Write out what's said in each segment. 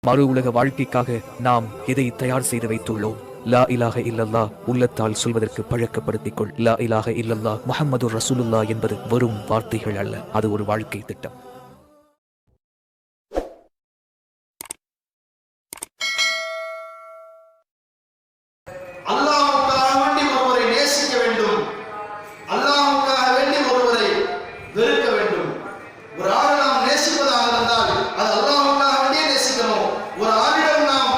மறு உலக வாழ்க்கைக்காக நாம் இதை தயார் செய்து வைத்துள்ளோம். லா இலாஹ இல்லல்லா உள்ளத்தால் சொல்வதற்கு பழக்கப்படுத்திக் கொள். லா இலாஹ இல்லல்லா முஹம்மது ரசூலுல்லா என்பது வெறும் வார்த்தைகள் அல்ல, அது ஒரு வாழ்க்கை திட்டம். அல்லாஹ்வுக்காக வேண்டி ஒருவரை நேசிக்க வேண்டும், அல்லாஹ்வுக்காக வேண்டி ஒருவரை வெறுக்க வேண்டும். ஒரு ஆளை நாம் நேசிப்பதாக இருந்தால் அது அல்லாஹ்வுக்காக வேண்டியே நேசிக்கணும். ஒரு ஆளிடம் நாம்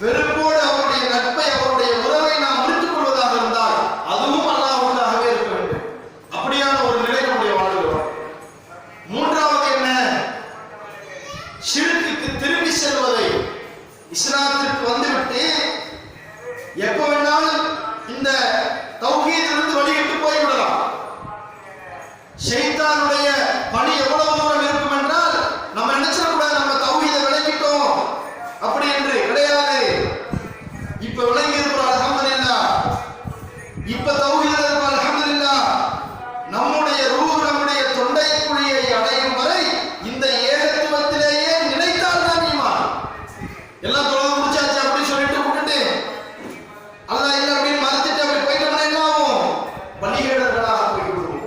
வெறுப்போடு அவருடைய நட்பை, அவருடைய உறவை நாம் முறித்துக் கொள்வதாக இருந்தால் அதுவும் அல்லாஹ்வுக்காகவே இருக்க வேண்டும். அப்படியான ஒரு நிலை நம்முடைய வாழ்கிறோம். மூன்றாவது என்ன? ஷிர்க்குக்கு திரும்பி செல்வதை, இஸ்லாத்திற்கு வந்துவிட்டு எப்ப வேணாலும் இந்த தௌஹீதிலிருந்து வழிவிட்டு போய்விடலாம். ஷைத்தானுடைய பணி எவ்வளவு தூரம் இருக்கும் என்றால் நம்ம நினைச்சிடக்கூடாது நம்ம தௌஹீதை விளக்கிட்டோம் அப்படி என்று. கிடையாது. இப்ப விளங்கி இருக்கிறோம் அல்ஹம்துலில்லாஹ். இப்ப தௌஹீது இருக்கும் அல்ஹம்துலில்லாஹ். நம்முடைய ரூஹ் நம்முடைய தொண்டை குழியை அடையும் வரை இந்த ஏகத்துவத்திலேயே நினைத்தால் தான் ஈமான். எல்லாம் தொழுது முடிச்சாச்சு அப்படி சொல்லிட்டு விட்டுட்டு அல்லாஹ் இல்ல அப்படின்னு மறந்துட்டு அப்படி போயிட்டோம்னா என்ன ஆகும்? பலிகேடர்களாக போய்விடுவோம்.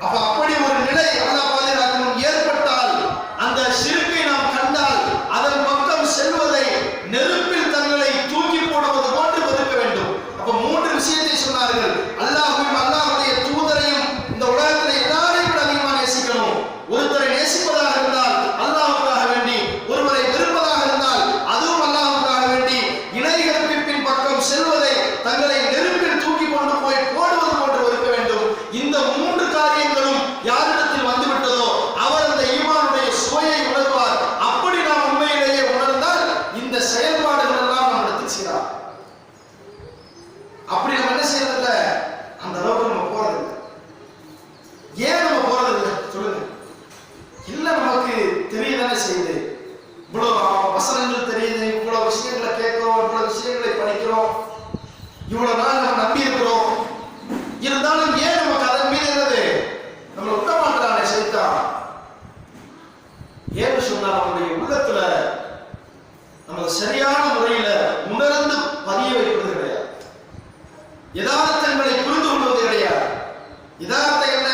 அப்ப அப்படி ஒரு நிலை அல்லாஹ் பாதுகாக்கணும் ஏற்பட்டால், அந்த ஷிர்க்கை நாம் கண்டால் அதன் பக்கம் செல்வதை நெருப்பில் தங்களை தூக்கி போடுவது போன்று வெறுக்க வேண்டும். அப்ப மூன்று விஷயத்தை சொன்னார்கள். அல்லாஹ்வையும் அல்லாஹ்வுடைய தூதரையும் இந்த உலகத்தில் எல்லாரையும் விட அதிகமாக நேசிக்கணும். ஒருத்தரை நேசிப்பதாக இருந்தால் அல்லாஹ்வுக்காக வேண்டி, ஒருவரை வெறுப்பதாக இருந்தால் அதுவும் அல்லாஹ்வுக்காக வேண்டி, இணை கற்பிப்பின் பக்கம் செல்வதை தங்களை நெருப்பில் தூக்கி கொண்டு போய் போடுவது போன்று இருக்க வேண்டும். இந்த மூன்று காரியங்களும் யாரிடத்தில் வந்துவிட்டதோ அவர் அந்த ஈமானுடைய சுவையை உணர்வார். அப்படி நாம் உண்மையிலேயே உணர்ந்தால் இந்த செயல்பாடுகள் எல்லாம் நம்மிடத்தில் செய்யலாம். அப்படி நம்ம என்ன செய்யறதில்ல, அந்த அளவுக்கு நம்ம போறதில்லை. ஏன் நம்ம போறதில்லை சொல்லுங்க? இல்ல, நமக்கு தெரியதானே செய்யுது. இவ்வளவு வசனங்கள் தெரியுது, இவ்வளவு விஷயங்களை கேட்கிறோம், இவ்வளவு விஷயங்களை படிக்கிறோம், இவ்வளவு நாள் நம்ம நம்பி இருக்கிறோம். இருந்தாலும் ஏன் நமக்கு அதன் மீது என்னது நம்ம விட்ட மாட்டானே சைத்தான். ஏன்னு சொன்னா நம்முடைய உள்ளத்துல நம்ம சரியான முறையில உணர்ந்து பதிய வைப்பது கிடையாது. யதார்த்தங்களை புரிந்து கொள்வது கிடையாது. யதார்த்தம் என்ன?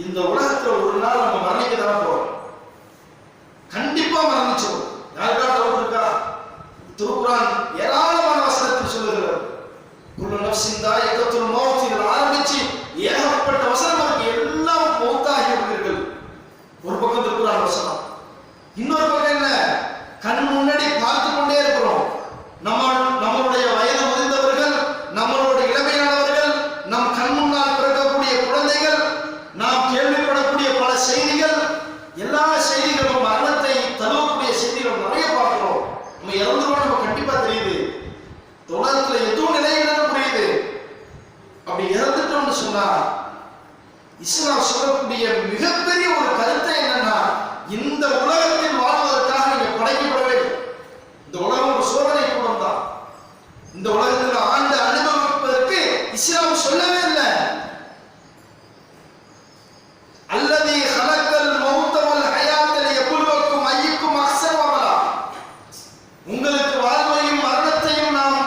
இந்த உலகத்துல ஒரு நாள் நம்ம மரணிக்க தான் போறோம். கண்டிப்பா மரணிச்சோம். யாருக்கா டவுட் இருக்கா? திருக்குர்ஆன் ஏராளமான வசனத்தில் சொல்லுகிறது. குல்லு நஃப்ஸின் தாயிகத்துல் மௌத் இதில் ஆரம்பிச்சு ஏகப்பட்ட வசனம் இருக்கு. எல்லாம் மௌத்தாகி விடுவீர்கள். ஒரு பக்கம் திருக்குர்ஆன் வசனம், இன்னொரு பக்கம் என்ன? கண் முன்னாடி பார்த்து கொண்டே இருக்கிறோம். நம்மளுடைய வயது முதிர்ந்தவர்கள், நம்மளுடைய இளமையானவர்கள், நம் கண் முன்னால் பிறக்கக்கூடிய குழந்தைகள், நாம் கேள்விப்படக்கூடிய பல செய்திகள், எல்லா செய்திகளும் மரணத்தை தழுவக்கூடிய செய்திகள் நிறைய பார்க்கிறோம். நம்ம இறந்துருவோம், நம்ம கண்டிப்பா தெரியுது. உலகத்துல எதுவும் நிலையில புரியுது. அப்படி இறந்துட்டோம்னு சொன்னா இஸ்லாம் சொல்லக்கூடிய மிகப்பெரிய ஒரு கருத்தை என்னன்னா, இந்த உலகத்தில் வாழ்வதற்காக நீங்க படைக்கப்படவே இல்லை. இந்த உலகம் ஒரு சோதனை கூடம் தான். இந்த உலகத்தில் ஆண்டு அனுபவிப்பதற்கு இஸ்லாம் சொல்லவே இல்லை. அல்லதி ஹலக்கல் மௌத வல் ஹயாத லியப்லுவக்கும் அய்யுக்கும் அஹ்ஸனு அமலா. உங்களுக்கு வாழ்வையும் மரணத்தையும் நாம்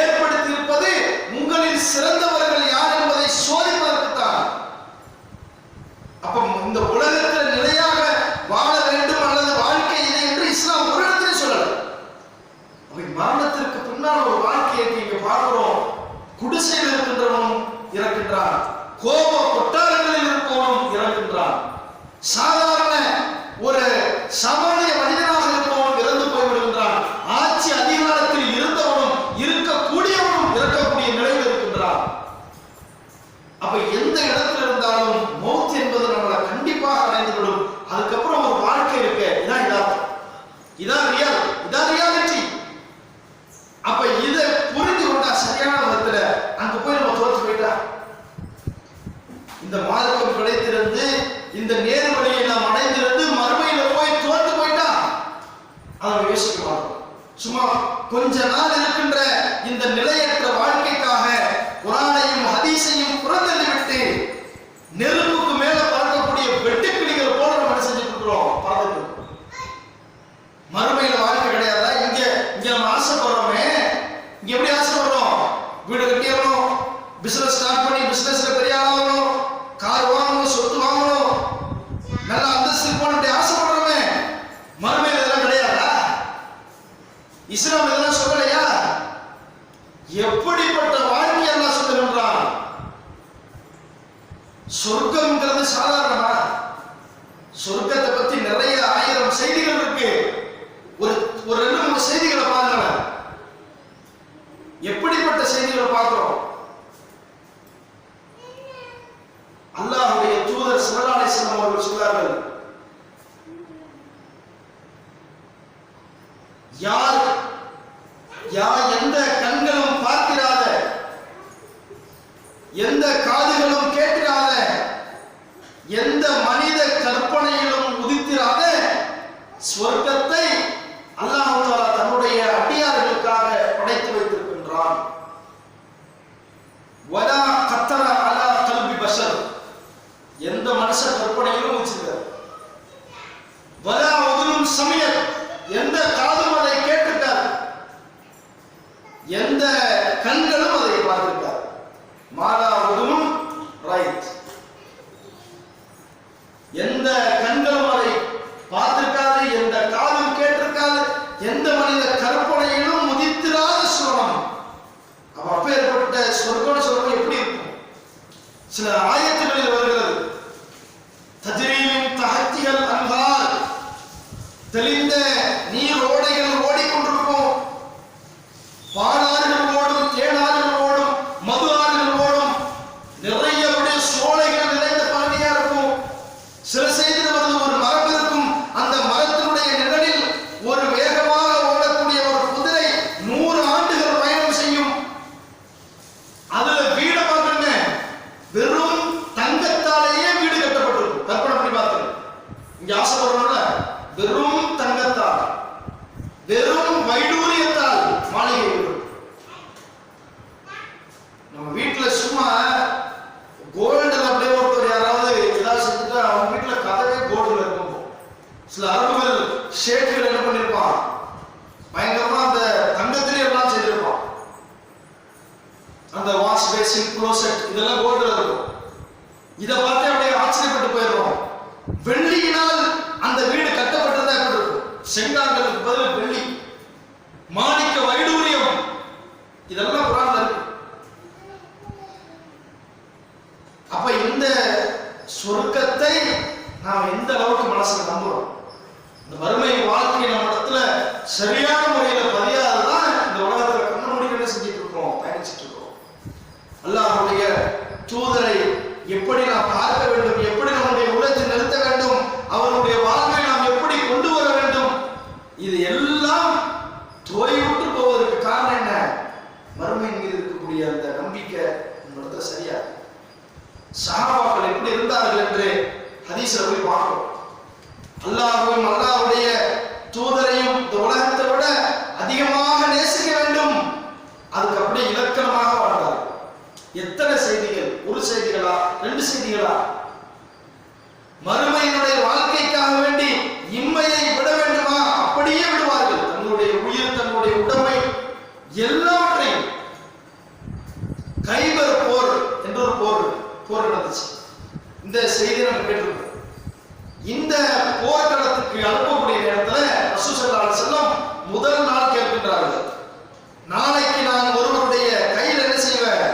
ஏற்படுத்தி இருப்பது உங்களில் சிறந்தவர்கள் யார் என்பதை சோதிப்பதற்குத்தான். அப்ப இந்த உலகத்தில் நிலையாக வாழ வேண்டும் அல்லது வாழ்க்கை இது என்று இஸ்லாம் ஒரு இடத்துல சொல்லல. அப்ப மரணத்திற்கு பின்னால் ஒரு வாழ்க்கையை நீங்க பார்க்கிறோம். குடிசையில் இருக்கின்றவனும் இறக்கின்றான், கோப கொட்டாரங்களில் இருப்பவனும் இறக்கின்றான், சாதாரண ஒரு சாமானிய மனிதனாக இருப்பவனும் இறந்து போய்விடுகின்றான், ஆட்சி அதிகாரத்தில் இருந்தவனும் இருக்கக்கூடியவனும் இறக்கக்கூடிய நிலையில் இருக்கின்றான். அப்ப எந்த இடத்துல இருந்தாலும் மௌத் என்பது நம்மளை கண்டிப்பாக அடைந்துவிடும். அதுக்கப்புறம் ஒரு வாழ்க்கை இருக்கு. இதான் யதார்த்தம், இதான் ரியல், இதான் ரியாலிட்டி. அப்ப இதை புரிந்து கொண்டா சரியான விதத்துல அங்க போய் நம்ம தோற்று போயிட்டா, இந்த மார்க்கம் கிடைத்திருந்து, இந்த நேரு வழியை நாம் அடைந்திருந்து மறுமையில போய் தோற்று போயிட்டா அதை யோசிக்க மாட்டோம். சும்மா கொஞ்ச நாள் இருக்கின்ற இந்த நிலையற்ற வாழ்க்கைக்காக குர்ஆனையும் ஹதீஸையும் புறந்தள்ளிவிட்டு நெருப்புக்கு மேல பறக்கக்கூடிய வெட்டுக்கிளிகள் போல நம்ம செஞ்சுட்டு இருக்கிறோம். பறந்து யார் எந்த கண்களும் பார்த்திராத, எந்த காதுகளும் கேட்டிராத, எந்த மனித கற்பனையிலும் உதித்திராத சொர்க்கத்தை அல்லாஹ் தஆலா தன்னுடைய அடியார்களுக்காக படைத்து வைத்திருக்கின்றான். வலா கத்தர அலா கல்பி பஷர், எந்த மனுஷ கற்பனையிலும் வச்சிருக்காரு. வலா உதுனும் சமியத், எந்த காதும் அதை கேட்டிருக்காரு, எந்த கண்களும் அதை பார்த்திருக்கார். மாலா உதுனும் ரைட், எந்த கண்களும் அதை பார்த்திருக்காது, எந்த காதும் கேட்டிருக்காது, எந்த மனித கற்பனையிலும் முதித்திராத சுவனம். அப்பேற்பட்ட சொர்க்கம் எப்படி இருக்கும்? சில ஆயத்துகளில் வருகிறது, தஜ்ரீமின் தஹத்தியல் அன்ஹார், தெளிந்த நீர் ஓடைகள் ஓடிக்கொண்டிருக்கும், பாலாறுகள் ஓடும், தேனாறுகள் ஓடும், மது ஆறுகள் ஓடும், நிறைய சோலைகள் நிறைந்த பகுதியா இருக்கும். சில செய்திகள் வந்து ஒரு மரம் இருக்கும், அந்த மரத்தினுடைய நிழலில் ஒரு வேகமாக ஓடக்கூடிய ஒரு குதிரை 100 ஆண்டுகள் பயணம் செய்யும். அதுல வீடு பார்க்கணுங்க, வெறும் தங்கத்தாலேயே வீடு கட்டப்பட்டிருக்கும். கற்பனை பண்ணி பார்த்து இங்க ஆசைப்படுறோம்ல, வெறும் தங்கத்தால், வெறும் வைடூரியத்தால் மாளிகை வீடு. நம்ம வீட்டுல சும்மா கோல்டுல அப்படியே ஒருத்தர் யாராவது ஏதாவது செஞ்சுட்டா அவங்க வீட்டுல கதவே கோல்டுல இருக்கும். சில அரபுகள் ஷேக்குகள் என்ன பண்ணிருப்பான், பயங்கரமா அந்த தங்கத்திலே எல்லாம் செய்திருப்பான். அந்த வாஷ் பேசின், க்ளோசெட் இதெல்லாம் கோல்டுல இருக்கும். இதை பார்த்து அப்படியே ஆச்சரியப்பட்டு போயிடுறோம். வெள்ளியினால் அந்த வீடு கட்டப்பட்டதா எப்படி இருக்கும்? செங்காங்களுக்கு பதில் வெள்ளி, மாணிக்க வைடூரியம், இதெல்லாம் குர்ஆன்ல இருக்கு. அப்ப இந்த சொர்க்கத்தை நாம் எந்த அளவுக்கு மனசுல நம்புறோம்? இந்த வறுமை வாழ்க்கை நம்ம இடத்துல சரியான முறையில பதியாததான் இந்த உலகத்துல கண்ண மூடி என்ன செஞ்சுட்டு இருக்கோம், பயணிச்சுட்டு இருக்கோம். அல்லாஹ்வுடைய தூதரை எப்படி நாம் பார்க்க வேண்டும், எப்படி நம்முடைய உள்ளத்தை நிறுத்த வேண்டும், அவருடைய வாழ்வை நாம் எப்படி கொண்டு வர வேண்டும், இது எல்லாம் தோய்வுற்று போவதற்கு காரணம் என்ன? மறுமையின் மீது இருக்கக்கூடிய அந்த நம்பிக்கை நம்ம இடத்துல சரியா. சஹாபாக்கள் எப்படி இருந்தார்கள் என்று ஹதீஸ்ல போய் பார்க்கிறோம். அல்லாஹ்வையும் அல்லாஹ்வுடைய தூதரையும் இந்த உலகத்தை விட அதிகமாக நேசிக்க வேண்டும், அதுக்கு அப்படியே இலக்கணமாக வாழ்ந்தார்கள். எத்தனை செய்திகள், ஒரு செய்திகளா, 2 செய்திகளா? மறுமையினுடைய வாழ்க்கைக்காக வேண்டி இம்மையை விட வேண்டுமா? அப்படியே விடுவார்கள். தன்னுடைய உயிர், தன்னுடைய உடைமை எல்லாவற்றையும். கைபர் போர் என்ற ஒரு போர் நடந்துச்சு. இந்த செய்தி நம்ம கேட்டிருக்கோம். இந்த போர்க்களத்துக்கு அனுப்பக்கூடிய நேரத்தில் ரசூல் ஸல்லல்லாஹு அலைஹி வஸல்லம் முதல் நாள் கேட்கின்றார்கள், நாளைக்கு நான் ஒருவருடைய கையில் என்ன செய்வேன்?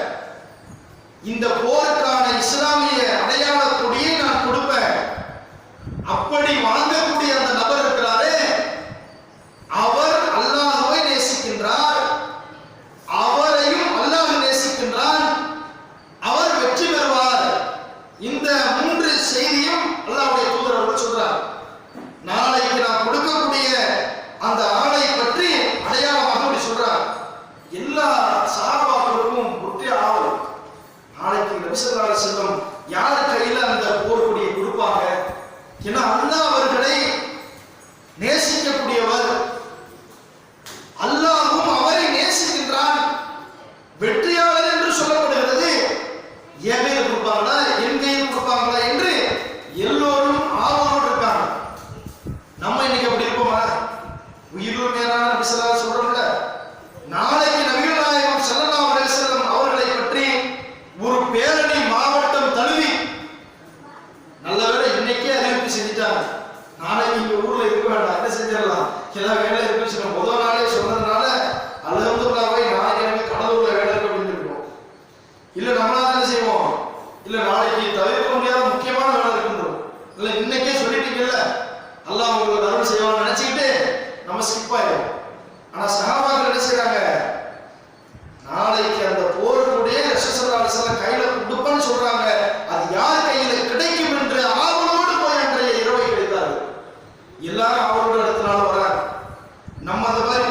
இந்த போருக்கான இஸ்லாமிய அடையாள கொடியை நான் கொடுப்பேன். அப்படி வாங்கக்கூடிய அந்த நபர் இருக்கிறாரே, அவர் அல்லாஹ்வை நேசிக்கின்றார், அவரையும் அல்லாஹ் நேசிக்கின்றான், அவர் வெற்றி பெறுவார். இந்த 3 செய்தியும் அல்லாஹ்வுடைய தூதர் அவர்கள் சொல்றார். நாளைக்கு நான் கொடுக்கக்கூடிய அந்த ஆளை பற்றி அடையாளமாக அப்படி சொல்றார். எல்லா சஹாபாக்களுக்கும் ஒற்றை ஆவல், நாளைக்கு நபி ஸல்லல்லாஹு அலைஹி வஸல்லம் யார் கையில அந்த போர்க்கொடியை கொடுப்பாங்க? ஏன்னா அல்லாஹ் அவர்களை நேசிக்கக்கூடியவர், அல்லாஹ்வும் அவரை நேசிக்கின்றான். வெற்றியாளர் என்று சொல்லப்படுகிறது. என் கையில் கொடுப்பாங்களா, என் கையில் கொடுப்பாங்களா என்று எல்லோரும் ஆவலோடு இருக்காங்க. நம்ம இன்னைக்கு அப்படி இருப்போமா? உயிரிலும் மேலான நபி ஸல்லல்லாஹு அலைஹி வஸல்லம் சொல்றோம்ல, நாளைக்கு நபிகள் நாயகம் ஸல்லல்லாஹு அலைஹி வஸல்லம் அவர்களை பற்றி ஒரு பேரணி மாவட்டம் தழுவி, நல்லவேளை இன்னைக்கே அறிவிப்பு செஞ்சுட்டாங்க, நாளைக்கு இங்க ஊர்ல இருக்க வேண்டாம், என்ன செஞ்சிடலாம், ஏதாவது வேலை இருக்குன்னு சொல்ல முதல் நாளே சொன்னதுனால அல்ஹம்துலில்லாஹ் நாளைக்கு எனக்கு கடலூர்ல வேலை இருக்கு அப்படின்னு இருக்கோம். இல்ல நம்மளால என்ன செய்வோம், இல்ல நாளைக்கு தவிர்க்க முடியாத முக்கியமான வேலை இருக்குன்றோம். இல்ல இன்னைக்கே சொல்லிட்டீங்கல்ல, அல்லாஹ் உங்களுக்கு அருள் செய்வான்னு நினைச்சுக்கிட்டு நம்ம ஸ்கிப் ஆயிடும். ஆனா சஹாபாக்கள் என்ன செய்றாங்க, நாளைக்கு அந்த போருடைய ரசூல் ஸல்லல்லாஹு அலைஹி வஸல்லம் கையில கொடுப்பன்னு சொல்றாங்க. அது யார் கையில கிடைக்கும் என்று ஆவலோடு போய் அன்றைய இரவை கழித்தார்கள். எல்லாரும் அவரோட இடத்தினால வராங்க. நம்ம அந்த மாதிரி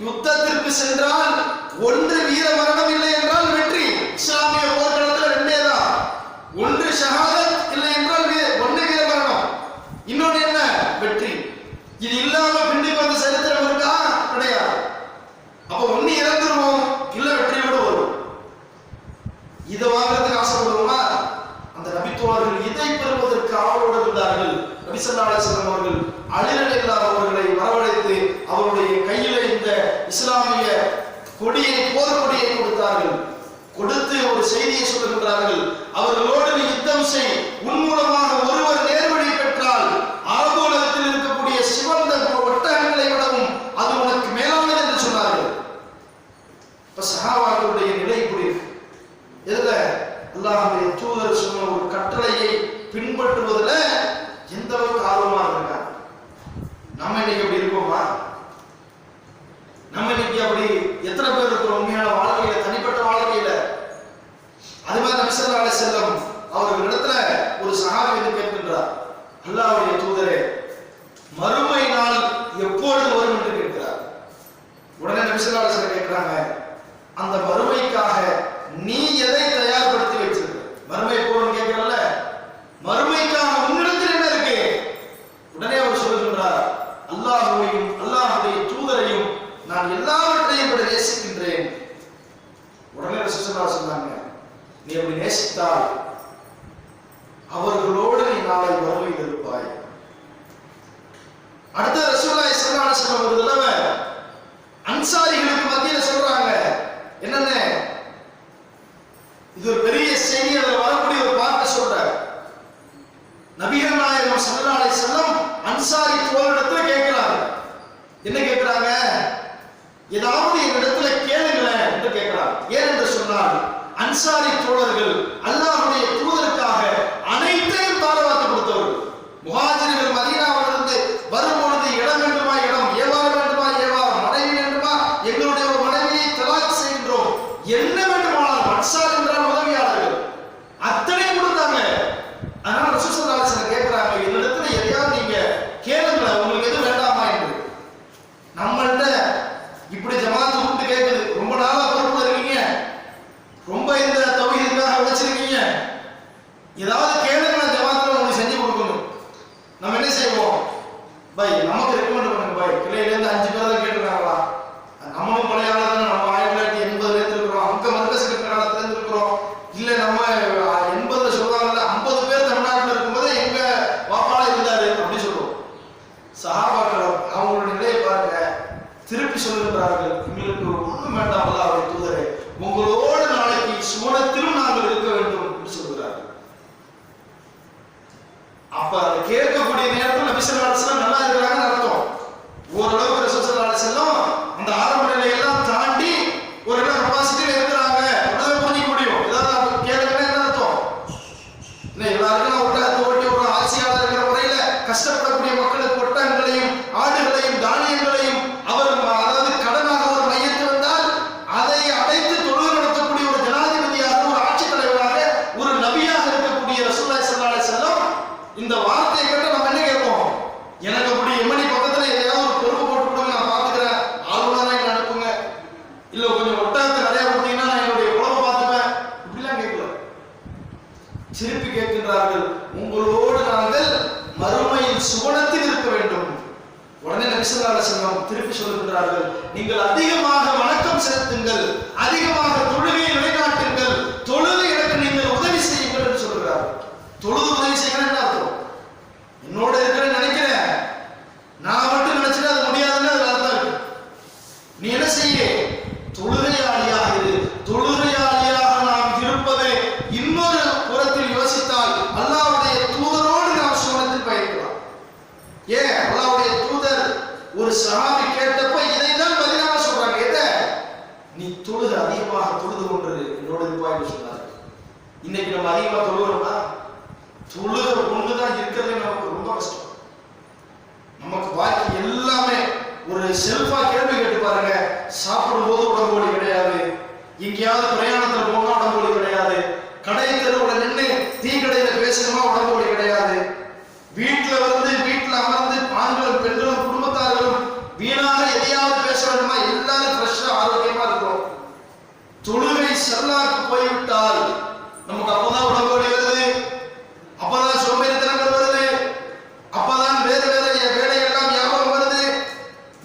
யுத்தத்திற்கு சென்றால் ஒன்று வீர மரணம் இல்லை என்றால் வெற்றி. இஸ்லாமிய போர்க்களத்தில் ரெண்டே தான், ஒன்று ஷஹாதத் இல்லை என்றால் ஒன்று வீர மரணம், இன்னொன்று என்ன வெற்றி. இது இல்லாம பின்னுக்கு வந்த சரித்திரம் இருக்கா? கிடையாது. அப்ப ஒண்ணு இறந்துருவோம், இல்ல வெற்றியோடு வரும். இதை வாங்குறதுக்கு ஆசைப்படுவோமா? அந்த நபித்தோழர்கள் இதை பெறுவதற்கு ஆவலோடு இருந்தார்கள். நபி ஸல்லல்லாஹு அலைஹி வஸல்லம் அவர்கள் அலிரலில்லா அவர்களை வரவழைத்து அவருடைய கையில இந்த இஸ்லாமிய கொடியை, போர் கொடியை கொடுத்தார்கள். கொடுத்து ஒரு செய்தியை சொல்லுகின்றார்கள், அவர்களோடு நீ யுத்தம் செய், உன் மூலமாக ஒருவர் நேர்வழி பெற்றால் அரபு உலகத்தில் இருக்கக்கூடிய சிவந்த ஒட்டகங்களை விடவும் அது உனக்கு மேலானது என்று சொன்னார்கள். இப்ப சஹாபாக்களுடைய நிலை இப்படி இருக்கு. எதுல? அல்லாஹ்வுடைய தூதர் சொன்ன ஒரு கட்டளையை பின்பற்றுவதில் எந்த அளவுக்கு ஆர்வமா இருக்காங்க. நம்ம இன்னைக்கு அப்படி இருக்கோமா? நம்ம இன்னைக்கு அப்படி எத்தனை பேர் இருக்கிறோம் உண்மையான வாழ்க்கையில, தனிப்பட்ட வாழ்க்கையில? அது மாதிரி நபி ஸல்லல்லாஹு அலைஹி வஸல்லம் அவர்களிடத்துல ஒரு சஹாபி வந்து கேட்கின்றார், அல்லாஹ்வுடைய தூதரே, மறுமை நாள் எப்பொழுது வரும் என்று கேட்கிறார். உடனே நபி ஸல்லல்லாஹு அலைஹி வஸல்லம் கேட்கிறாங்க, அந்த மறுமைக்காக நீ எதை தயார்படுத்தி வச்சிருக்க? மறுமை எப்போன்னு கேட்கிறல்ல, மறுமைக்காக உன்னிடத்தில் என்ன இருக்கு? உடனே அவர் சொல்லுகின்றார், அல்லாஹ்வையும் அல்லாஹ்வுடைய தூதரையும் நான் எல்லாவற்றையும் விட நேசிக்கின்றேன். உடனே ரசூலுல்லாஹ் சொன்னாங்க, நீ அப்படி நேசித்தால் அவர்களோடு நீ நாளை மறுமையில் இருப்பாய். அடுத்த ரசூலுல்லாஹி ஸல்லல்லாஹு அலைஹி வஸல்லம் ஒரு தடவை அன்சாரிகளுக்கு மத்தியில சொல்றாங்க, என்னன்னு இது ஒரு பெரிய செய்தி, அதில் வரக்கூடிய ஒரு பாட்டை சொல்றார். நபிகள் நாயகம் ஸல்லல்லாஹு அலைஹி வஸல்லம் அன்சாரி தோழரிடத்துல கேட்கிறாங்க, என்ன கேட்கிறாங்க? ஏதாவது என்னிடத்துல கேளுங்களேன் என்று கேட்கிறார். ஏன் என்று சொன்னால், அன்சாரி தோழர்கள் அல்லாஹ்வுடைய தூதருக்காக அனைத்தையும் தாரவாத்து கொடுத்தவர்கள். முஹாஜிர்கள் மதீனாவிலிருந்து வரும்பொழுது இடம் வேண்டுமா இடம், ஏவாரம் வேண்டுமா ஏவாரம், மனைவி வேண்டுமா எங்களுடைய ஒரு மனைவியை தலாக் செய்கின்றோம், என்ன வேண்டுமானாலும் அன்சார் என்றால் உதவியாளர்கள் அத்தனை கொடுத்தாங்க. அதனால ரசூல் ஸல்லல்லாஹு அலைஹி வஸல்லம் கேட்கிறாங்க, என்னிடத்துல எதையாவது நீங்க கேளுங்களேன், உங்களுக்கு எது வேண்டாமா என்று. நம்மள்ட்ட இப்படி ஜமாத்து கூப்பிட்டு கேட்குது, ரொம்ப நாளா பொறுப்புல இருக்கீங்க, ரொம்ப இந்த தௌஹீதுக்காக உழைச்சிருக்கீங்க, ஏதாவது கேளுங்க, ஜமாத்துல உங்களுக்கு செஞ்சு கொடுக்கணும். நம்ம என்ன செய்வோம்? பை நமக்கு ரெக்கமெண்ட் பண்ணுங்க பை, கிளையிலேருந்து 5 பேர் தான் கேட்டுருக்காங்களா? நம்மளும் பழைய ஆளு தானே, நம்ம 1980 இருக்கிறோம், அங்க மர்கஸ் காலத்துல இருக்கிறோம், இல்ல நம்ம 80 சொல்றாங்கல்ல, 50 பேர் தமிழ்நாட்டில் இருக்கும்போது எங்க வாப்பாளா இருந்தாரு அப்படின்னு சொல்லுவோம். சஹாபாக்கள் அவங்களுடைய நிலையை பாருங்க, திருப்பி சொல்லுகிறார்கள், எங்களுக்கு ஒண்ணும் வேண்டாம் அல்லாஹ்வுடைய தூதரே, உங்களோடு நாளைக்கு சுவனத்திலும் நாங்கள் இருக்க வேண்டும் என்று சொல்கிறார்கள். அப்ப அதை கேட்கக்கூடிய நேரத்தில் நபி ஸல்லல்லாஹு அலைஹி வஸல்லம் நல்லா இருக்கிறாங்கன்னு அர்த்தம். ஓரளவுக்கு ரசூல் ஸல்லல்லாஹு அலைஹி வஸல்லம் அந்த ஆரம்ப நிலையெல்லாம் தாண்டி ஒரு கெப்பாசிட்டியில இருக்கிறாங்க, உடனே புரிஞ்சிக்க முடியும். ஏதாவது கேளுங்கன்னா என்ன அர்த்தம்? இல்லை எல்லாருக்கும் ஒட்டகத்தை ஓட்டி ஒரு ஆட்சியாளர் இருக்கிற முறையில கஷ்டப்படக்கூடிய மக்களுக்கு ஒட்டகங்களையும் ஆடுகளையும் தானியங்களையும் அவர் அதாவது கடனாக ஒரு மையத்தில் வந்தால் அதை அடைத்து தொழில் நடத்தக்கூடிய ஒரு ஜனாதிபதியாக, ஒரு ஆட்சித் தலைவராக, ஒரு நபியாக இருக்கக்கூடிய ரசூலுல்லாஹி ஸல்லல்லாஹு அலைஹி வஸல்லம் இந்த வார்த்தையை கேட்டு நம்ம என்ன கேட்போம்? எனக்கு அப்படி எமனி பக்கத்துல எதையாவது ஒரு பொறுப்பு போட்டு கொடுங்க, நான் பாத்துக்கிறேன், ஆளுநரா என்ன அனுப்புங்க, இல்ல கொஞ்சம் ஒட்டகத்தை நிறைய கொடுத்தீங்கன்னா நான் என்னுடைய குழந்தை பார்த்துப்பேன், இப்படிலாம் கேட்கல. திருப்பி கேட்கின்றார்கள், உங்களோடு நாங்கள் மறுமையில் சுவனத்தில் இருக்க வேண்டும். உடனே நபி ஸல்லல்லாஹு அலைஹி வஸல்லம் திருப்பி சொல்லுகிறார்கள், நீங்கள் அதிகமாக வணக்கம் செலுத்துங்கள், அதிகமாக தொழுகையை நிலைநாட்டுங்கள், தொழுது எனக்கு நீங்கள் உதவி செய்யுங்கள் என்று சொல்கிறார். தொழுது உதவி செய்யணும் என்ன அர்த்தம்? என்னோட இருக்கிறேன்னு நினைக்கிறேன், நான் மட்டும் நினைச்சுட்டு அது முடியாதுன்னு அது அர்த்தம் இருக்கு. நீ என்ன செய்ய? தொழுகையாளியாக இரு. தொழுகையாளியாக நாம் இருப்பதை இன்னொரு புறத்தில் யோசித்தால் அல்லாஹ்வுடைய தூதரோடு நாம் சுவனத்தில் பயணிக்கலாம். ஏன்? அல்லாஹ்வுடைய தூதர் ஒரு சஹாபி கேட்டப்ப இதைதான் பதிலாக சொல்றாங்க. எதை? நீ தொழுது அதிகமாக தொழுது கொண்டு என்னோட இருப்பாய் என்று சொன்னார். இன்னைக்கு நம்ம அதிகமாக தொழுகிறோம்னா, தொழுகிற ஒன்றுதான் இருக்கிறது நமக்கு ரொம்ப கஷ்டம். நமக்கு பாக்கி எல்லாமே ஒரு செல்ஃபா கேள்வி கேட்டு பாருங்க. சாப்பிடும் போது உடம்பு கிடையாது, எங்கேயாவது பிரயாணத்துல போனா உடம்பு கிடையாது, கடை தெருவுல நின்று டீ கடையில பேசணுமா உடம்பு கிடையாது, வீட்டுல வீட்டுல அமர்ந்து ஆண்களும் பெண்களும் குடும்பத்தார்களும் வீணாக எதையாவது பேச வேண்டுமா, எல்லா தொழுகை செல்லாக்கு போய்விட்டால் நமக்கு அப்பதான் உடம்பு வலி வருது, அப்பதான் சோம்பேறித்தனங்கள் வருது, அப்பதான் வேற வேற வேலையெல்லாம் ஞாபகம் வருது,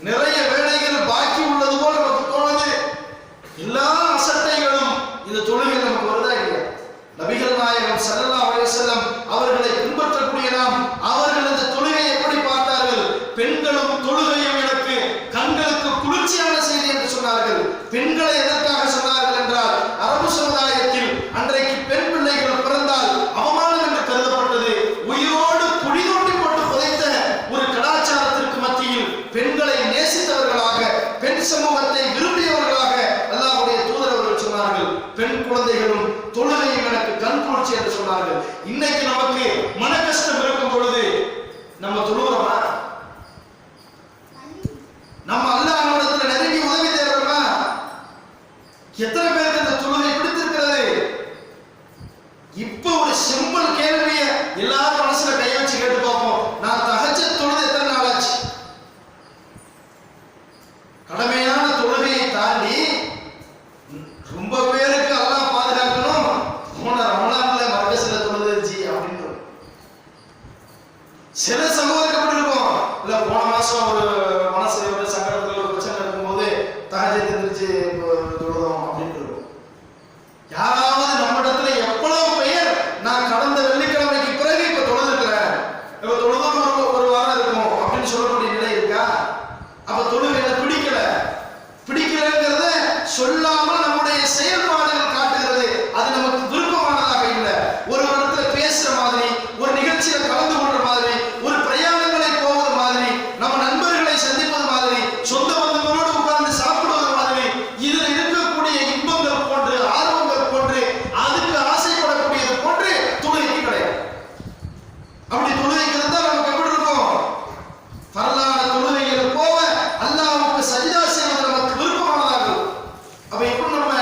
நிறைய வேலைகள் பாக்கி உள்ளது போல நமக்கு தோணுது. எல்லா அசட்டைகளும் இந்த தொழுகை நமக்கு வருதா இல்லையா? நபிகள் நாயகம் ஸல்லல்லாஹு அலைஹி வஸல்லம் அவர்களை பின்பற்றக்கூடிய நாம் அவர்கள் இந்த தொழுகையை எப்படி பார்த்தார்கள்? பெண்களும் தொழுகையும் எனக்கு கண்களுக்கு குளிர்ச்சியான செய்தி என்று சொன்னார்கள். பெண்களை எதற்காக சொன்னார்கள் என்றால், அரபு சமுதாயத்தில் அன்றைக்கு பெண் பிள்ளைகள் பிறந்தால் அவமானம் என்று கருதப்பட்டது. உயிரோடு குழி தோண்டி போட்டு புதைத்த ஒரு கலாச்சாரத்திற்கு மத்தியில் பெண்களை நேசித்தவர்களாக, பெண் சமூகத்தை விரும்பியவர்களாக அல்லாஹ்வுடைய தூதர் அவர்கள் சொன்னார்கள், பெண் குழந்தைகளும் தொழுகையும் எனக்கு கண் குளிர்ச்சி என்று சொன்னார்கள். இன்னைக்கு நமக்கு மன கஷ்டம் இருக்கும் பொழுது நம்ம தொழுகிறோமா? நம்ம அல்லாஹ்விடத்தில் நெருங்கி உதவி தேடுறோமா? எத்தனை பேருக்கு இந்த தொழுகை பிடித்திருக்கிறது? இப்ப ஒரு சிம்பிள் கேள்விய எல்லாரும் மனசுல கை வச்சு கேட்டு பார்ப்போம். நான் தஹஜ்ஜத் தொழுது எத்தனை நாள் ஆச்சு? கடமையான தொழுகையை தாண்டி ரொம்ப பேருக்கு அல்லாஹ் பாதுகாக்கணும், போன ரமலான்ல மர்கஸ்ல தொழுதுச்சு அப்படின்னு. சில சமூகத்துக்கு அப்படி இருக்கும், இல்ல போன மாசம் ஒரு மனசு ஒரு சங்கடத்துல ஒரு பிரச்சனை இருக்கும்போது தஹஜ்ஜத் எந்திரிச்சு தொழுதோம் அப்படின்னு இருக்கும். யாராவது நம்ம இடத்துல எவ்வளவு பெயர் நான் கடந்த வெள்ளிக்கிழமைக்கு பிறகு இப்ப தொழுதுக்கிறேன், இப்ப தொழுதும் ஒரு வாரம் இருக்கும் அப்படின்னு சொல்லக்கூடிய நிலை இருக்கா? அப்ப தொழுகையில பிடிக்கலங்கிறத சொல்லாமல் நம்முடைய செயல்பாடுகள் காட்டுகிறது. அது நமக்கு விருப்பமானதாக இல்லை. ஒரு இடத்துல பேசுற மாதிரி, ஒரு நிகழ்ச்சியில கலந்து கொள்ற மாதிரி, ஒரு பிரயாணங்களை போவது மாதிரி, நம்ம நண்பர்களை சந்திப்பது மாதிரி, சொந்த பந்தங்களோடு உட்கார்ந்து சாப்பிடுவது மாதிரி, இதில் இருக்கக்கூடிய இன்பங்கள் போன்று, ஆர்வங்கள் போன்று, அதுக்கு ஆசைப்படக்கூடியது போன்று தொழுகைக்கு கிடையாது. அப்படி தொழுகைக்கு இருந்தா நமக்கு எப்படி இருக்கும்? பரலான தொழுகைகள் போக அல்லாஹ்வுக்கு சஜ்தா செய்வது நமக்கு விருப்பமானதாக இருக்கும். அப்ப எப்படி நம்ம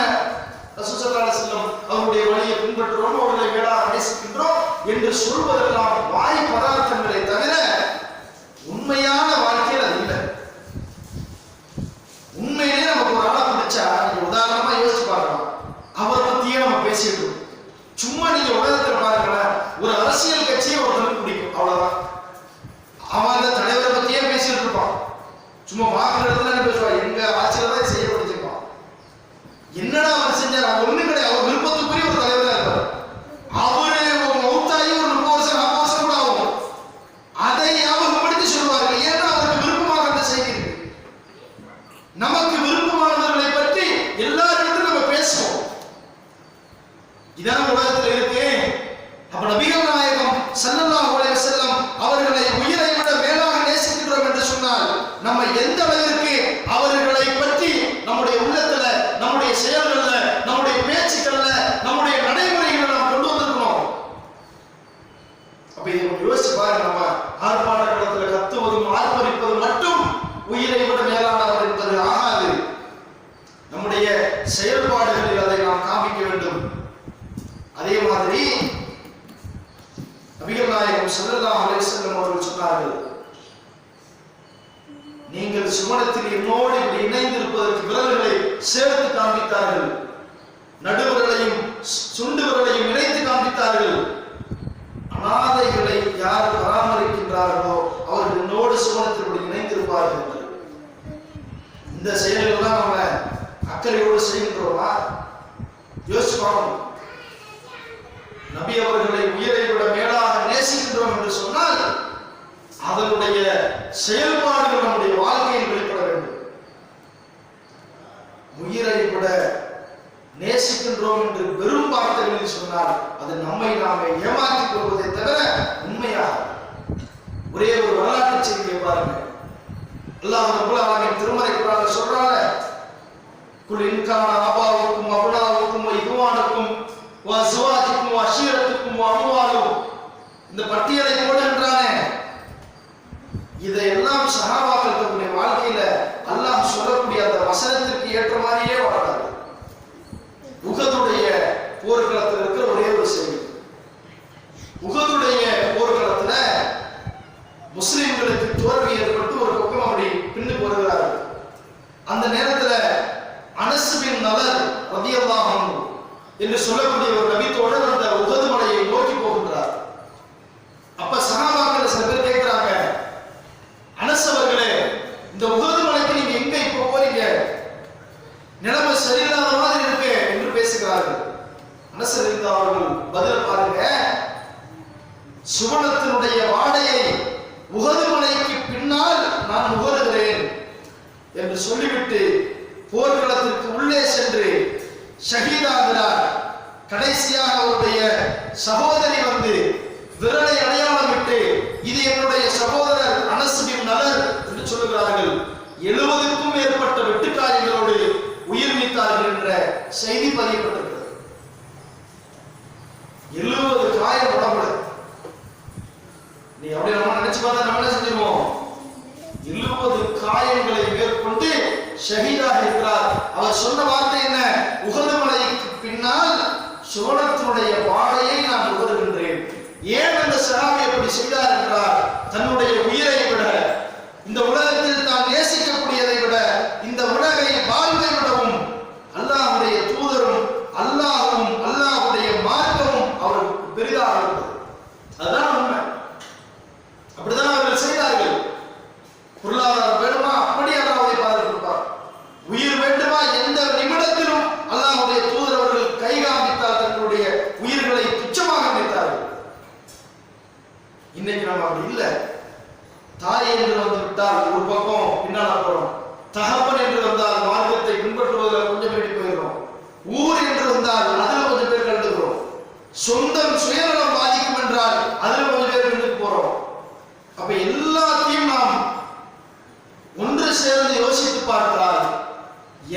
ரசூல் ஸல்லல்லாஹு அலைஹி வஸல்லம் அவருடைய வழியை பின்பற்றுறோம், அவர்களை மேலாக நேசிக்கின்றோம் என்று சொல்வதெல்லாம் வாய் பதார்த்தங்களை தவிர உண்மையான வாழ்க்கையில் அது இல்லை. உண்மையிலே நமக்கு ஒரு ஆளை பிடிச்சா, நீங்க உதாரணமா யோசிச்சு பார்க்கலாம், அவர் பத்தியே நம்ம பேசிட்டு இருக்கோம். சும்மா நீங்க உலகத்தில் பாருங்களேன், ஒரு அரசியல் கட்சியை ஒருத்தருக்கு பிடிக்கும், அவ்வளவுதான். அவன் அந்த தலைவரை பத்தியே பேசிட்டு இருப்பான். சும்மா பார்க்குற இடத்துல என்ன பேசுவான், எங்க ஆட்சியில தான் செய்ய படிச்சிருப்பான். என்னடா அவர் செஞ்சார்? அவர் ஒண்ணும் கிடையாது, அவர் விருப்பத்துக்குரிய ஒரு தலைவர் தான் இருப்பார். அவரு மௌத்தாகி ஒரு 30 வருஷம் 40 வருஷம் கூட ஆகும். அதை ஞாபகப்படுத்தி சொல்வார்கள். ஏன்னா அவருக்கு விருப்பமாக அந்த செய்தி இருக்கு. நமக்கு விருப்பமானவர்களை பற்றி எல்லா இடத்திலும் நம்ம பேசுவோம். இதான் உலகத்தில் இருக்கு. அப்ப நபிகள் நாயகம் ஸல்லல்லாஹு அலைஹி வஸல்லம் அவர்களை உயிரை விட மேலாக நேசிக்கின்றோம் என்று சொன்னால், நம்ம எந்த அளவிற்கு அவர்களை பற்றி நம்முடைய உள்ளத்துல, நம்முடைய செயல்கள்ல, நம்முடைய பேச்சுக்கள்ல, நம்முடைய நடைமுறைகளை நாம் கொண்டு வந்திருக்கணும். அப்ப இதை யோசிச்சு பாருங்க. நம்ம ஆர்ப்பாட்ட களத்துல கத்துவதும் ஆர்ப்பரிப்பதும் மட்டும் உயிரை விட மேலானவர் என்பது ஆகாது. நம்முடைய செயல்பாடுகளில் அதை நாம் காமிக்க வேண்டும். அதே மாதிரி நபிகள் நாயகம் ஸல்லல்லாஹு அலைஹி வஸல்லம் அவர்கள் சொன்னார்கள், நீங்கள் சுமணத்தில் என்னோடு இப்படி இணைந்திருப்பதற்கு விரல்களை சேர்த்து காண்பித்தார்கள், நடுவிரலையும் சுண்டு விரலையும் இணைத்து காண்பித்தார்கள். அனாதைகளை யார் பராமரிக்கின்றார்களோ அவர்கள் என்னோடு சுமணத்தில் இப்படி இணைந்திருப்பார்கள். இந்த செயல்கள் நம்ம அக்கறையோடு செய்கின்றோமா? யோசிச்சு பார்க்கணும். நபி அவர்களை உயிரை விட மேலாக நேசிக்கின்றோம் என்று சொன்னால் அதனுடைய செயல்பாடுகள் நம்முடைய வாழ்க்கையில் வெளிப்பட வேண்டும். உயிரை விட நேசிக்கின்றோம் என்று வெறும் வார்த்தைகளில் சொன்னால் அது நம்மை நாமே ஏமாற்றிக் கொள்வதை தவிர உண்மையாக. ஒரே ஒரு வரலாற்று செய்தியை பாருங்க. அல்லாஹ் ரப்பல் ஆலமீன் திருமறை குர்ஆன்ல சொல்றாங்க, குல் இன்கான ஆபாவுக்கும் அபுனாவுக்கும் இகுவானுக்கும் வஸ்வாஜுக்கும் அஷீரத்துக்கும் அம்வாலும், இந்த பட்டியலை போடுகின்றானே, இதையெல்லாம் சஹாபாக்கள் தன்னுடைய வாழ்க்கையில அல்லாஹ் சொல்லக்கூடிய அந்த வசனத்திற்கு ஏற்ற மாதிரியே வாழ்றாங்க. உஹதுடைய போர்க்களத்தில் இருக்கிற ஒரே ஒரு செய்தி, உஹதுடைய போர்க்களத்துல முஸ்லிம்களுக்கு தோல்வி ஏற்பட்டு ஒரு பக்கம் அப்படி பின்னுக்கு வருகிறார்கள். அந்த நேரத்துல அனஸ் பின் நலர் ரலியல்லாஹு என்று சொல்லக்கூடிய ஒரு நபித்தோழர் அந்த உஹது மலையை நோக்கி போகின்றார். அப்ப சஹாபாக்கள் சில பேர் கேட்கிறாங்க, அனஸ் அவர்களே, இந்த உஹது மலைக்கு நீங்க எங்க இப்ப போறீங்க? நிலைமை சரியில்லாத மாதிரி இருக்கு என்று பேசுகிறார்கள். அனஸ் அவர்கள் பதில் பாருங்க, சுவனத்தினுடைய வாடையை உஹது மலைக்கு பின்னால் நான் நுகருகிறேன் என்று சொல்லிவிட்டு போர்க்களத்திற்கு உள்ளே சென்று ஷஹீதாகிறார். கடைசியாக அவருடைய சகோதரி வந்து விரலை அடையாளமிட்டு இது என்னுடைய சகோதரர் அனஸ் பின் நலர் என்று சொல்லுகிறார்கள். 70க்கும் மேற்பட்ட வெட்டுக்காயங்களோடு உயிர் நீத்தார்கள் என்ற செய்தி பதியப்பட்டிருக்கிறது. 70 காயம் உடம்புல. நீ அப்படி நம்ம நினைச்சு பார்த்தா நம்ம என்ன செஞ்சிருவோம்? 70 காயங்களை மேற்கொண்டு ஷஹீதாக இருக்கிறார். அவர் சொன்ன வார்த்தை என்ன? உஹது மலைக்கு பின்னால் சுவனத்தினுடைய வாடையை நான் நுகருகின்றேன். ஏன் அந்த சஹாபி அப்படி செய்தார் என்றால், தன்னுடைய உயிரை விட, இந்த உலகத்தில் தான் நேசிக்கக்கூடியதை விட, இந்த உலகை வாழ்வை விடவும் அல்லாஹ்வுடைய தூதரும் அல்லாஹ்வும் அல்லாஹ்வுடைய மார்க்கமும் அவருக்கு பெரிதாக இருந்தது. அதுதான் உண்மை. அப்படிதான் அவர்கள் செய்தார்கள். பொருளாதாரம் வேணுமா? அப்படி அல்லாஹ்வை பாதுகாப்பார். உயிர் வேண்டுமா? எந்த நிமிடத்திலும் அல்லாஹ்வுடைய தூதர் அவர்கள் கை காமித்தால் தங்களுடைய உயிர்களை துச்சமாக நினைத்தார்கள். இன்னைக்கு நம்ம அப்படி இல்லை. தாய் என்று வந்து விட்டால் ஒரு பக்கம் பின்னால போறோம். தகப்பன் என்று வந்தால் மார்க்கத்தை பின்பற்றுவதில் கொஞ்சம் பேர் போயிடுறோம். ஊர் என்று வந்தால் அதுல கொஞ்சம் பேர் கலந்துக்கிறோம். சொந்தம் சுயநலம் பாதிக்கும் என்றால் அதுல கொஞ்சம் பேர் கலந்து போறோம். அப்ப எல்லாத்தையும் நாம் ஒன்று சேர்ந்து யோசித்து பார்த்தால்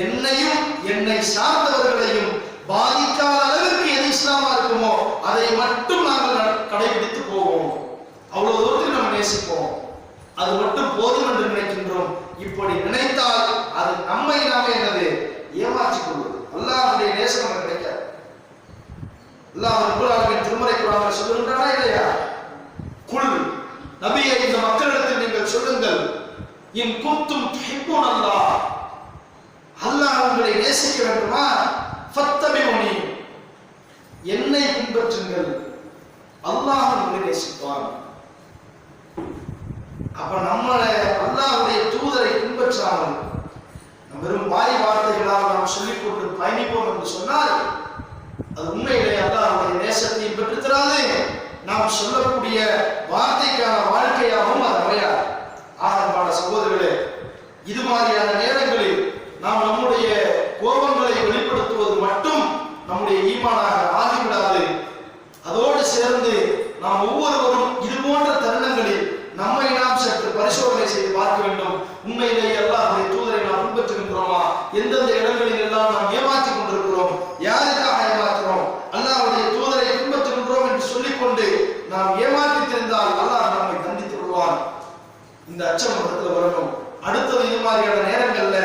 என்னையும் என்னை சார்ந்தவர்களையும் பாதிக்காத அளவிற்கு எது இஸ்லாமா இருக்குமோ அதை மட்டும் நாங்கள் கடைபிடித்து போவோம். அவ்வளவு தூரத்துக்கு நம்ம நேசிப்போம். அது மட்டும் போதும் என்று நினைக்கின்றோம். இப்படி நினைத்தால் அது நம்மை நாமே என்னது ஏமாற்றிக் கொள்வது. அல்லாஹ்வுடைய நேசம் நமக்கு கிடைக்காது. அல்லாஹ் ரப்பல் ஆலமீன் திருமறை குர்ஆனில் சொல்லுகிறாரா இல்லையா? குல், நபியே, இந்த மக்களிடத்தில் நீங்கள் சொல்லுங்கள், இன் குன்தும் துஹிப்பூன அல்லாஹ், அல்லாஹ் உங்களை நேசிக்க வேண்டுமா? ஃபத்தபிஉனி, என்னை பின்பற்றுங்கள், அல்லாஹ் உங்களை நேசிப்பான். அப்ப நம்மளை அல்லாஹ்வுடைய தூதரை பின்பற்றாமல் வெறும் வாய் வார்த்தைகளால் நாம் சொல்லிக் கொண்டு பயணிப்போம் என்று சொன்னால் அது உண்மையிலே அல்லாஹ்வுடைய நேசத்தை பெற்றுத்தராது. நாம் சொல்லக்கூடிய வார்த்தைக்கான வாழ்க்கையாகவும் அது அமையாது. ஆகமான சகோதரர்களே, இது மாதிரியான நேரங்களில் நாம் நம்முடைய கோபங்களை வெளிப்படுத்துவது மட்டும் நம்முடைய ஈமானாக ஆகிவிடாது. அதோடு சேர்ந்து நாம் ஒவ்வொருவரும் இது போன்ற தருணங்களில் நம்மை நாம் சற்று பரிசோதனை செய்து பார்க்க வேண்டும். உண்மையிலேயே அல்லாஹ்வுடைய தூதரை நாம் பின்பற்றுகின்றோமா? எந்தெந்த இடங்களில் எல்லாம் நாம் ஏமாற்றிக் கொண்டிருக்கிறோம்? யாருக்காக ஏமாற்றுகிறோம்? அல்லாஹ்வுடைய தூதரை பின்பற்றுகின்றோம் என்று சொல்லிக்கொண்டு நாம் ஏமாற்றித்திருந்தால் அல்லாஹ் நம்மை தண்டித்து விடுவான். இந்த அச்சம் இடத்துல வரணும். அடுத்தது இது மாதிரியான நேரங்கள்ல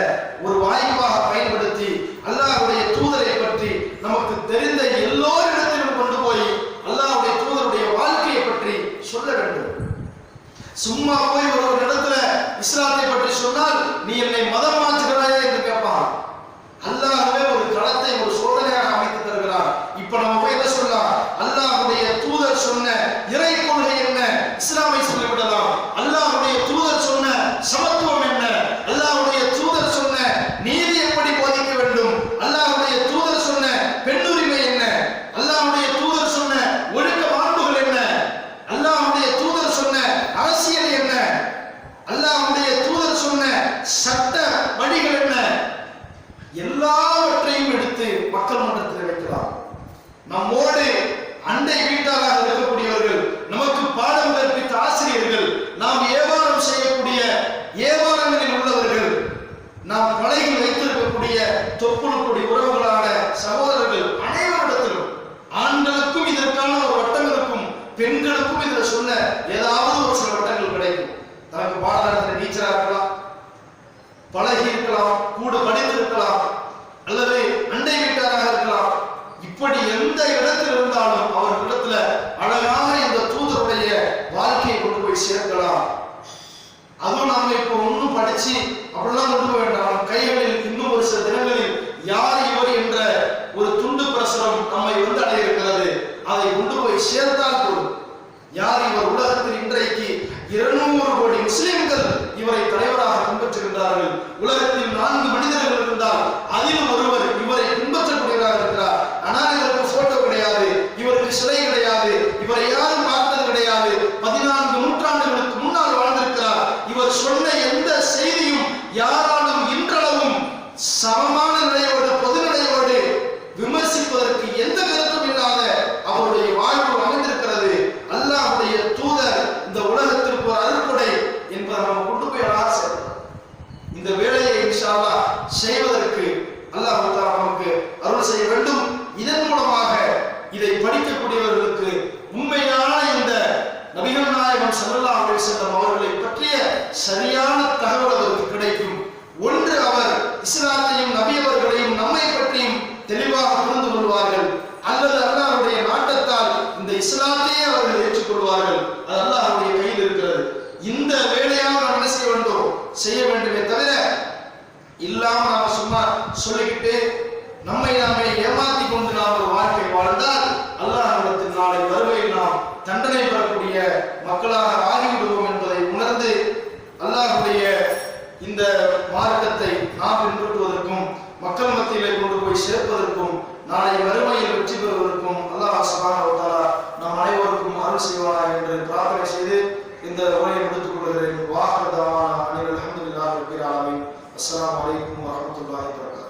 ஒரு வாய்ப்பாக பயன்படுத்தி அல்லாஹ்வுடைய தூதரை பற்றி நமக்கு தெரிந்த எல்லோரிடத்திலும் கொண்டு போய் அல்லாஹ்வுடைய தூதருடைய வாழ்க்கையை பற்றி சொல்ல வேண்டும். சும்மா போய் ஒரு இடத்துல இஸ்லாத்தை பற்றி சொன்னால் நீ என்னை மதம் மாற்றுகிறாயா என்று கேட்பான். அல்லாஹ்வே ஒரு களத்தை ஒரு சோதனையாக அமைத்து தருகிறார். இப்ப நம்ம போய் என்ன சொல்லலாம்? அல்லாஹ்வுடைய தூதர் சொன்ன இறை கொள்கை என்ன? இஸ்லாமை சொல்லிவிடலாம். அல்லாஹ்வுடைய தூதர் சொன்ன சமத்துவம் என்ன? அல்லாஹ்வுடைய தூதர் சொன்ன நீதி எப்படி போதிக்க வேண்டும்? அல்லாஹ்வுடைய தூதர் சொன்ன பெண்ணுரிமை என்ன? அல்லாஹ்வுடைய தூதர் சொன்ன ஒழுக்க மாண்புகள் என்ன? அல்லாஹ்வுடைய தூதர் சொன்ன அரசியல் என்ன? அல்லாஹ்வுடைய தூதர் சொன்ன சட்ட வழிகள் என்ன? எல்லாவற்றையும் எடுத்து மக்கள் மன்றத்தில் வைக்கலாம். நம்மோடு அண்டை வீட்டாராக இருக்கக்கூடியவர்கள், நமக்கு பாடம் கற்பித்த ஆசிரியர்கள், நாம் வியாபாரம் செய்யக்கூடிய வியாபாரங்களில் உள்ளவர்கள், நாம் பழகி வைத்திருக்கக்கூடிய தொப்புளுக்குடி உறவுகளான சகோதரர்கள் அனைவரிடத்திலும் ஆண்களுக்கும் இதற்கான ஒரு வட்டம் இருக்கும், பெண்களுக்கும் இதில் சொன்ன ஏதாவது ஒரு சில வட்டங்கள் கிடைக்கும். தனக்கு பாடத்தில் டீச்சரா இருக்கலாம், பழகி இருக்கலாம், கூட படித்திருக்கலாம், அல்லது அண்டை வீட்டாராக இருக்கலாம். இப்படி எந்த இடத்தில் இருந்தாலும் அவர்களிடத்துல அழகாக இந்த தூதருடைய வாழ்க்கையை கொண்டு போய் சேர்க்கலாம். அதுவும் நாம இப்ப ஒன்னும் படிச்சு அப்படிலாம் கொண்டு போய் வேண்டாம். கைகளில் இன்னும் ஒரு சில தினங்களில் யார் சொல்லிக்கிட்டு நம்மை நாமே ஏமாத்தி கொண்டு நாம் ஒரு வாழ்க்கை வாழ்ந்தால் அல்லாஹ்விடத்தில் நாளை வருகையில் நாம் தண்டனை பெறக்கூடிய மக்களாக ஆகிவிடுவோம் என்பதை உணர்ந்து அல்லாஹ்வுடைய இந்த மார்க்கத்தை நாம் பின்பற்றுவதற்கும் மக்கள் மத்தியிலே கொண்டு போய் சேர்ப்பதற்கும் நாளை வறுமையில் வெற்றி பெறுவதற்கும் அல்லாஹ் சுப்ஹானஹு வ தஆலா நம் அனைவருக்கும் அருள் செய்வானாக என்று பிரார்த்தனை செய்து இந்த உரையை முடித்துக் கொள்கிறேன். வாஹிரு தஅவானா அனில் ஹம்துலில்லாஹி ரப்பில் ஆலமீன். அஸ்ஸலாமு அலைக்கும் வரஹ்மத்துல்லாஹி வபரகாத்துஹு.